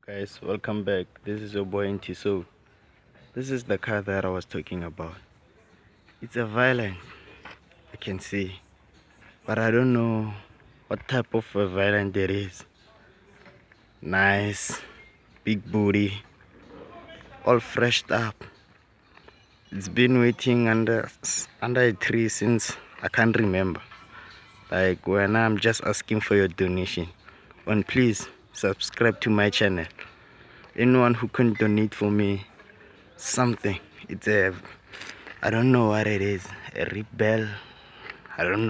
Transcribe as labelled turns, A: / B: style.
A: Guys, welcome back. This is your boy Inti. So this is the car that I was talking about. It's a Valiant, I can see, but I don't know what type of a Valiant it is. Nice, big booty, all freshed up. It's been waiting under a tree since I can't remember. Like when I'm just asking for your donation. And please subscribe to my channel. Anyone who can donate for me something. It's a, I don't know what it is, a rebel, I don't know.